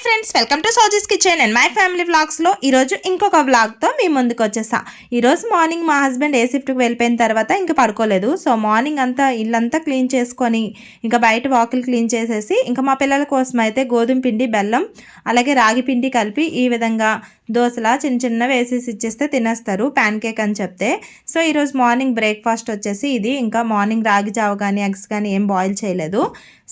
Friends, welcome to Soji's kitchen and my family వ్లాగ్స్లో ఈరోజు ఇంకొక వ్లాగ్తో మీ ముందుకు వచ్చేసా. ఈరోజు మార్నింగ్ మా హస్బెండ్ ఏ షిఫ్ట్కి వెళ్ళిపోయిన తర్వాత ఇంకా పడుకోలేదు. సో మార్నింగ్ అంతా ఇల్లంతా క్లీన్ చేసుకొని ఇంకా బయట వాకిల్ క్లీన్ చేసేసి ఇంకా మా పిల్లల కోసం అయితే గోధుమ పిండి, బెల్లం అలాగే రాగి పిండి కలిపి ఈ విధంగా దోశలా చిన్న చిన్న వేసేసి ఇచ్చేస్తే తినేస్తారు, ప్యాన్ కేక్ అని చెప్తే. సో ఈరోజు మార్నింగ్ బ్రేక్ఫాస్ట్ వచ్చేసి ఇది. ఇంకా మార్నింగ్ రాగి జావ కానీ ఎగ్స్ కానీ ఏం బాయిల్ చేయలేదు.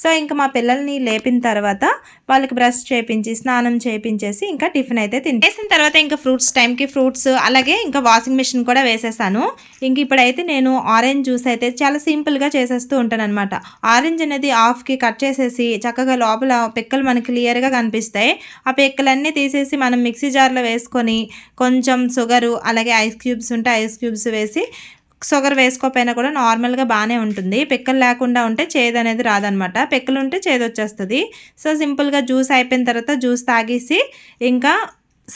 సో ఇంకా మా పిల్లల్ని లేపిన తర్వాత వాళ్ళకి బ్రష్ చేయించి స్నానం చేయించేసి ఇంకా టిఫిన్ అయితే తినేసిన తర్వాత ఇంకా ఫ్రూట్స్ టైంకి ఫ్రూట్స్ అలాగే ఇంకా వాషింగ్ మిషన్ కూడా వేసేసాను. ఇంక ఇప్పుడైతే నేను ఆరెంజ్ జ్యూస్ అయితే చాలా సింపుల్గా చేసేస్తూ ఉంటాను అనమాట. ఆరెంజ్ అనేది హాఫ్కి కట్ చేసేసి చక్కగా లోపల పిక్కలు మనకి క్లియర్గా కనిపిస్తాయి. ఆ పిక్కలన్నీ తీసేసి మనం మిక్సీ జార్లో వేసుకొని కొంచెం షుగరు అలాగే ఐస్ క్యూబ్స్ ఉంటే ఐస్ క్యూబ్స్ వేసి, షుగర్ వేసుకోకపోయినా కూడా నార్మల్గా బాగానే ఉంటుంది. పిక్కలు లేకుండా ఉంటే చేదు అనేది రాదనమాట, పిక్కలు ఉంటే చేదు వచ్చేస్తుంది. సో సింపుల్గా జ్యూస్ అయిపోయిన తర్వాత జ్యూస్ తాగేసి ఇంకా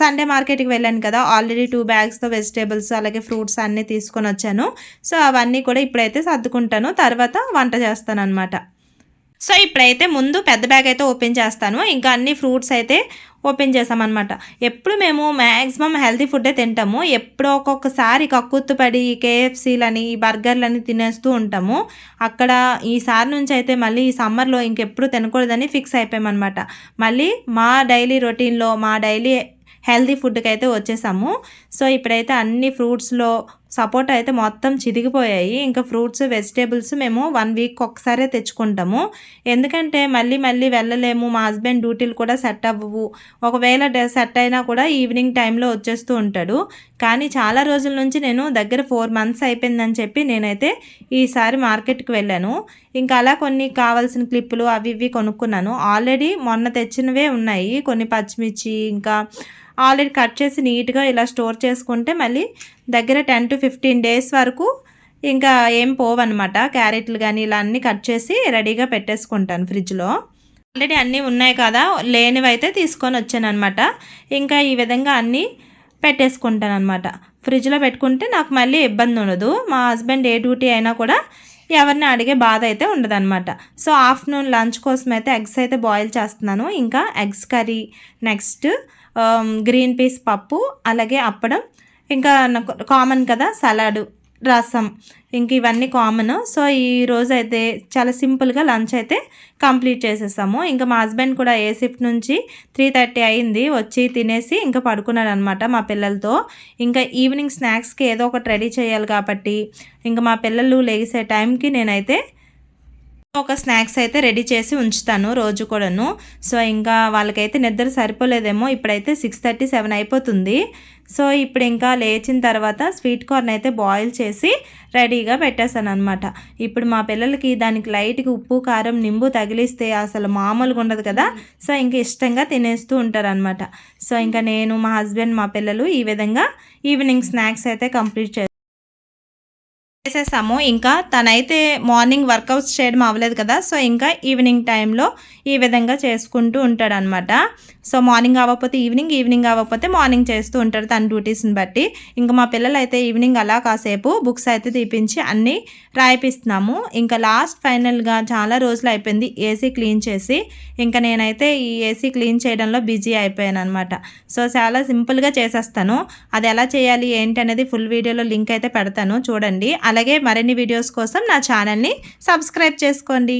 సండే మార్కెట్కి వెళ్ళాను కదా, ఆల్రెడీ 2 బ్యాగ్స్తో వెజిటేబుల్స్ అలాగే ఫ్రూట్స్ అన్నీ తీసుకొని వచ్చాను. సో అవన్నీ కూడా ఇప్పుడైతే సర్దుకుంటాను, తర్వాత వంట చేస్తాను అనమాట. సో ఇప్పుడైతే ముందు పెద్ద బ్యాగ్ అయితే ఓపెన్ చేస్తాను. ఇంకా అన్ని ఫ్రూట్స్ అయితే ఓపెన్ చేసామన్నమాట. ఎప్పుడు మేము మ్యాక్సిమం హెల్తీ ఫుడ్డే తింటాము. ఎప్పుడో ఒక్కొక్కసారి కక్కుర్తుపడి కేఎఫ్సీలని బర్గర్లని తినేస్తూ ఉంటాము. అక్కడ ఈసారి నుంచి అయితే మళ్ళీ ఈ సమ్మర్లో ఇంకెప్పుడు తినకూడదని ఫిక్స్ అయిపోయామన్నమాట. మళ్ళీ మా డైలీ రొటీన్లో మా డైలీ హెల్తీ ఫుడ్కి అయితే వచ్చేసాము. సో ఇప్పుడైతే అన్ని ఫ్రూట్స్లో సపోటా అయితే మొత్తం చిరిగిపోయాయి. ఇంకా ఫ్రూట్స్ వెజిటేబుల్స్ మేము 1 వీక్ ఒకసారే తెచ్చుకుంటాము, ఎందుకంటే మళ్ళీ మళ్ళీ వెళ్ళలేము. మా హస్బెండ్ డ్యూటీలు కూడా సెట్ అవ్వవు. ఒకవేళ సెట్ అయినా కూడా ఈవినింగ్ టైంలో వచ్చేస్తూ ఉంటాడు. కానీ చాలా రోజుల నుంచి నేను దగ్గర 4 months అయిపోయిందని చెప్పి నేనైతే ఈసారి మార్కెట్కి వెళ్ళాను. ఇంకా అలా కొన్ని కావాల్సిన క్లిప్పులు అవి ఇవి కొనుక్కున్నాను. ఆల్రెడీ మొన్న తెచ్చినవే ఉన్నాయి. కొన్ని పచ్చిమిర్చి ఇంకా ఆల్రెడీ కట్ చేసి నీట్గా ఇలా స్టోర్ చేసుకుంటే మళ్ళీ దగ్గర 10 to 15 days వరకు ఇంకా ఏం పోవన్నమాట. క్యారెట్లు కానీ ఇలా అన్నీ కట్ చేసి రెడీగా పెట్టేసుకుంటాను ఫ్రిడ్జ్లో. ఆల్రెడీ అన్నీ ఉన్నాయి కదా, లేనివి అయితే తీసుకొని వచ్చాను అనమాట. ఇంకా ఈ విధంగా అన్నీ పెట్టేసుకుంటాను అనమాట. ఫ్రిడ్జ్లో పెట్టుకుంటే నాకు మళ్ళీ ఇబ్బంది ఉండదు. మా హస్బెండ్ ఏ డ్యూటీ అయినా కూడా ఎవరిని అడిగే బాధ అయితే ఉండదన్నమాట. సో ఆఫ్టర్నూన్ లంచ్ కోసం అయితే ఎగ్స్ అయితే బాయిల్ చేస్తున్నాను. ఇంకా eggs curry, next green peas పప్పు అలాగే అప్పడం, ఇంకా కామన్ కదా సలాడ్, రసం, ఇంక ఇవన్నీ కామన్. సో ఈరోజు అయితే చాలా సింపుల్గా లంచ్ అయితే కంప్లీట్ చేసేసాము. ఇంకా మా హస్బెండ్ కూడా ఏ షిఫ్ట్ నుంచి 3:30 అయింది, వచ్చి తినేసి ఇంకా పడుకున్నాడు అనమాట మా పిల్లలతో. ఇంకా ఈవినింగ్ స్నాక్స్కి ఏదో ఒకటి రెడీ చేయాలి కాబట్టి ఇంకా మా పిల్లలు లేసే టైంకి నేనైతే ఒక స్నాక్స్ అయితే రెడీ చేసి ఉంచుతాను రోజు కూడాను. సో ఇంకా వాళ్ళకైతే నిద్ర సరిపోలేదేమో, ఇప్పుడైతే 6:30, 7 అయిపోతుంది. సో ఇప్పుడు ఇంకా లేచిన తర్వాత స్వీట్ కార్న్ అయితే బాయిల్ చేసి రెడీగా పెట్టేశాను అనమాట. ఇప్పుడు మా పిల్లలకి దానికి లైట్గా ఉప్పు కారం నింబు తగిలిస్తే అసలు మామూలుగా ఉండదు కదా. సో ఇంకా ఇష్టంగా తినేస్తూ ఉంటారు అనమాట. సో ఇంకా నేను, మా హస్బెండ్, మా పిల్లలు ఈ విధంగా ఈవినింగ్ స్నాక్స్ అయితే కంప్లీట్ చేసేసాము. ఇంకా తనైతే మార్నింగ్ వర్కౌట్స్ చేయడం అవ్వలేదు కదా, సో ఇంకా ఈవినింగ్ టైంలో ఈ విధంగా చేసుకుంటూ ఉంటాడనమాట. సో మార్నింగ్ అవ్వకపోతే ఈవినింగ్, ఈవినింగ్ అవ్వకపోతే మార్నింగ్ చేస్తూ ఉంటాడు తన డ్యూటీస్ని బట్టి. ఇంకా మా పిల్లలు అయితే ఈవినింగ్ అలా కాసేపు బుక్స్ అయితే తీపించి అన్నీ రాయిపిస్తున్నాము. ఇంకా లాస్ట్ ఫైనల్గా చాలా రోజులు అయిపోయింది ఏసీ క్లీన్ చేసి. ఇంకా నేనైతే ఈ ఏసీ క్లీన్ చేయడంలో బిజీ అయిపోయాను అనమాట. సో చాలా సింపుల్గా చేసేస్తాను. అది ఎలా చేయాలి ఏంటి అనేది ఫుల్ వీడియోలో లింక్ అయితే పెడతాను, చూడండి. అలాగే మరిన్ని వీడియోస్ కోసం నా ఛానల్ని సబ్స్క్రైబ్ చేసుకోండి.